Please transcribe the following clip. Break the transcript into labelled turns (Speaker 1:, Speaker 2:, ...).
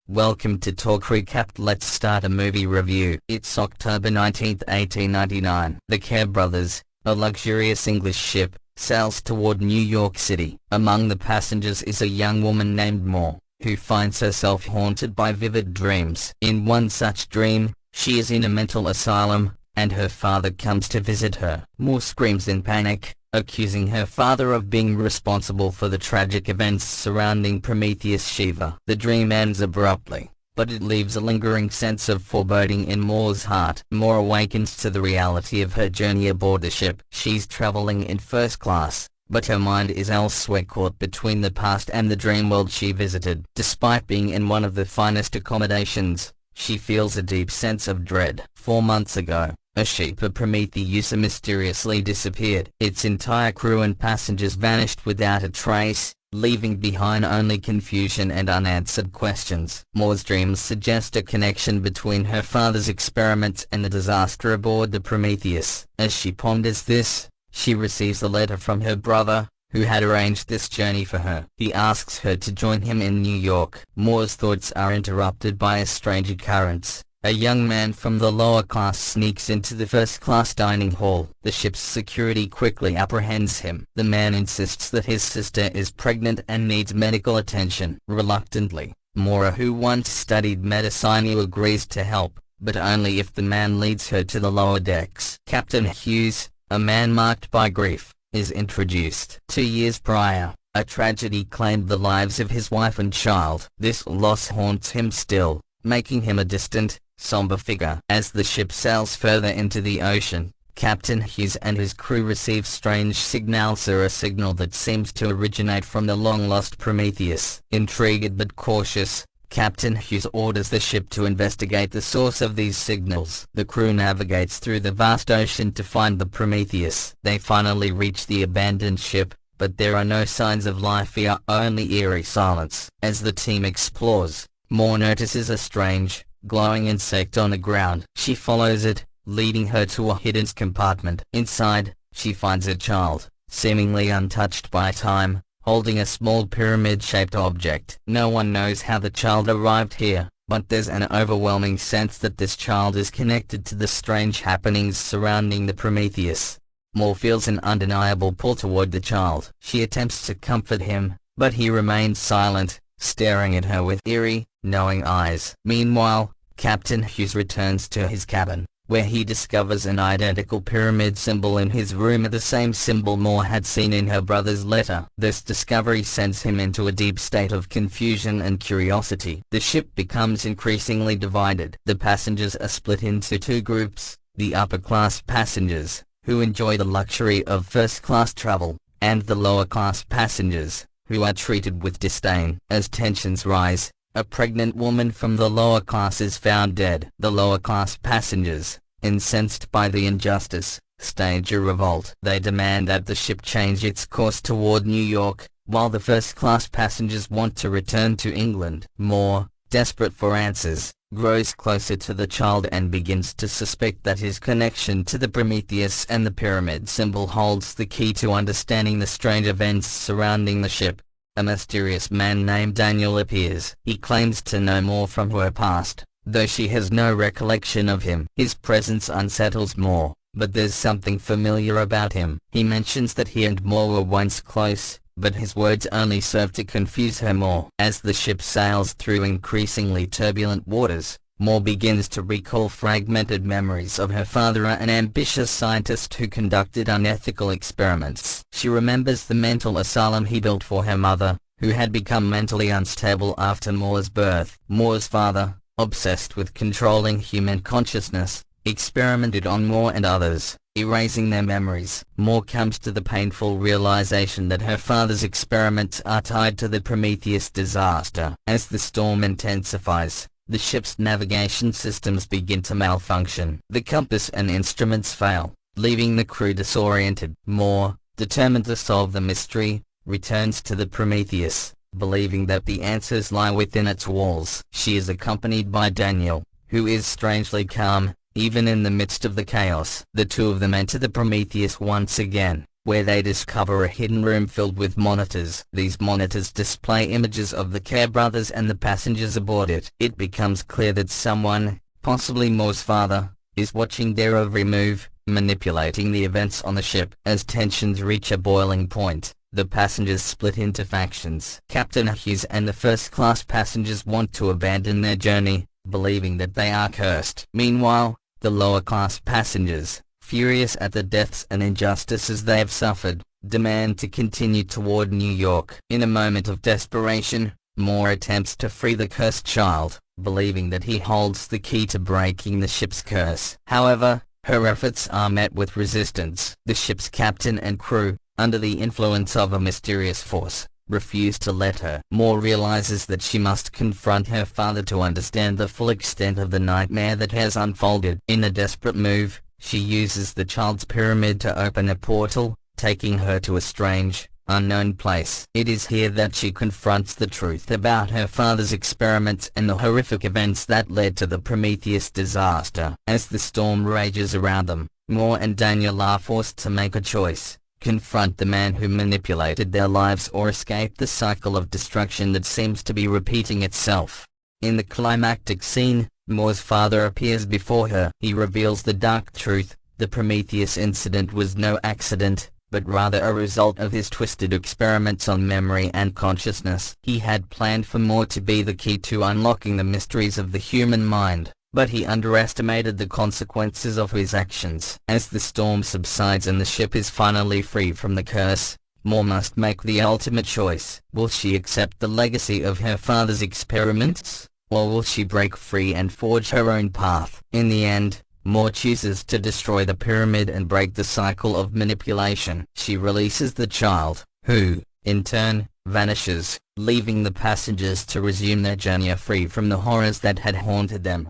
Speaker 1: Welcome to Talk Recap. Let's start a movie review. It's October 19, 1899. The Care Brothers, a luxurious English ship, sails toward New York City. Among the passengers is a young woman named Moore, who finds herself haunted by vivid dreams. In one such dream, she is in a mental asylum, and her father comes to visit her. Moore screams in panic, accusing her father of being responsible for the tragic events surrounding Prometheus Shiva. The dream ends abruptly, but it leaves a lingering sense of foreboding in Moore's heart. Moore awakens to the reality of her journey aboard the ship. She's traveling in first class, but her mind is elsewhere, caught between the past and the dream world she visited. Despite being in one of the finest accommodations, she feels a deep sense of dread. 4 months ago, a ship of Prometheus mysteriously disappeared. Its entire crew and passengers vanished without a trace, leaving behind only confusion and unanswered questions. Moore's dreams suggest a connection between her father's experiments and the disaster aboard the Prometheus. As she ponders this, she receives a letter from her brother, who had arranged this journey for her. He asks her to join him in New York. Moore's thoughts are interrupted by a strange occurrence. A young man from the lower class sneaks into the first-class dining hall. The ship's security quickly apprehends him. The man insists that his sister is pregnant and needs medical attention. Reluctantly, Moore, who once studied medicine, agrees to help, but only if the man leads her to the lower decks. Captain Hughes, a man marked by grief, is introduced. 2 years prior, a tragedy claimed the lives of his wife and child. This loss haunts him still, making him a distant, somber figure. As the ship sails further into the ocean, Captain Hughes and his crew receive strange signals, or a signal that seems to originate from the long-lost Prometheus. Intrigued but cautious, Captain Hughes orders the ship to investigate the source of these signals. The crew navigates through the vast ocean to find the Prometheus. They finally reach the abandoned ship, but there are no signs of life here, only eerie silence. As the team explores, Moore notices a strange, glowing insect on the ground. She follows it, leading her to a hidden compartment. Inside, she finds a child, seemingly untouched by time, holding a small pyramid-shaped object. No one knows how the child arrived here, but there's an overwhelming sense that this child is connected to the strange happenings surrounding the Prometheus. Moore feels an undeniable pull toward the child. She attempts to comfort him, but he remains silent, staring at her with eerie, knowing eyes. Meanwhile, Captain Hughes returns to his cabin, where he discovers an identical pyramid symbol in his room, the same symbol Moore had seen in her brother's letter. This discovery sends him into a deep state of confusion and curiosity. The ship becomes increasingly divided. The passengers are split into 2 groups: the upper-class passengers, who enjoy the luxury of first-class travel, and the lower-class passengers, who are treated with disdain. As tensions rise, a pregnant woman from the lower class is found dead. The lower class passengers, incensed by the injustice, stage a revolt. They demand that the ship change its course toward New York, while the first class passengers want to return to England. Moore, desperate for answers, grows closer to the child and begins to suspect that his connection to the Prometheus and the pyramid symbol holds the key to understanding the strange events surrounding the ship. A mysterious man named Daniel appears. He claims to know more from her past, though she has no recollection of him. His presence unsettles Moore, but there's something familiar about him. He mentions that he and Moore were once close, but his words only serve to confuse her more. As the ship sails through increasingly turbulent waters, Moore begins to recall fragmented memories of her father, an ambitious scientist who conducted unethical experiments. She remembers the mental asylum he built for her mother, who had become mentally unstable after Moore's birth. Moore's father, obsessed with controlling human consciousness, experimented on Moore and others, erasing their memories. Moore comes to the painful realization that her father's experiments are tied to the Prometheus disaster. As the storm intensifies, the ship's navigation systems begin to malfunction. The compass and instruments fail, leaving the crew disoriented. Moore, determined to solve the mystery, returns to the Prometheus, believing that the answers lie within its walls. She is accompanied by Daniel, who is strangely calm, even in the midst of the chaos. The 2 of them enter the Prometheus once again, where they discover a hidden room filled with monitors. These monitors display images of the Care brothers and the passengers aboard it. It becomes clear that someone, possibly Moore's father, is watching their every move, manipulating the events on the ship. As tensions reach a boiling point, the passengers split into factions. Captain Hughes and the first-class passengers want to abandon their journey, believing that they are cursed. Meanwhile, the lower-class passengers, furious at the deaths and injustices they have suffered, demand to continue toward New York. In a moment of desperation, Moore attempts to free the cursed child, believing that he holds the key to breaking the ship's curse. However, her efforts are met with resistance. The ship's captain and crew, under the influence of a mysterious force, refuse to let her. Moore realizes that she must confront her father to understand the full extent of the nightmare that has unfolded. In a desperate move, she uses the child's pyramid to open a portal, taking her to a strange, unknown place. It is here that she confronts the truth about her father's experiments and the horrific events that led to the Prometheus disaster. As the storm rages around them, Moore and Daniel are forced to make a choice: confront the man who manipulated their lives or escape the cycle of destruction that seems to be repeating itself. In the climactic scene, Moore's father appears before her. He reveals the dark truth: the Prometheus incident was no accident, but rather a result of his twisted experiments on memory and consciousness. He had planned for Moore to be the key to unlocking the mysteries of the human mind, but he underestimated the consequences of his actions. As the storm subsides and the ship is finally free from the curse, Moore must make the ultimate choice. Will she accept the legacy of her father's experiments, or will she break free and forge her own path? In the end, Moore chooses to destroy the pyramid and break the cycle of manipulation. She releases the child, who, in turn, vanishes, leaving the passengers to resume their journey free from the horrors that had haunted them.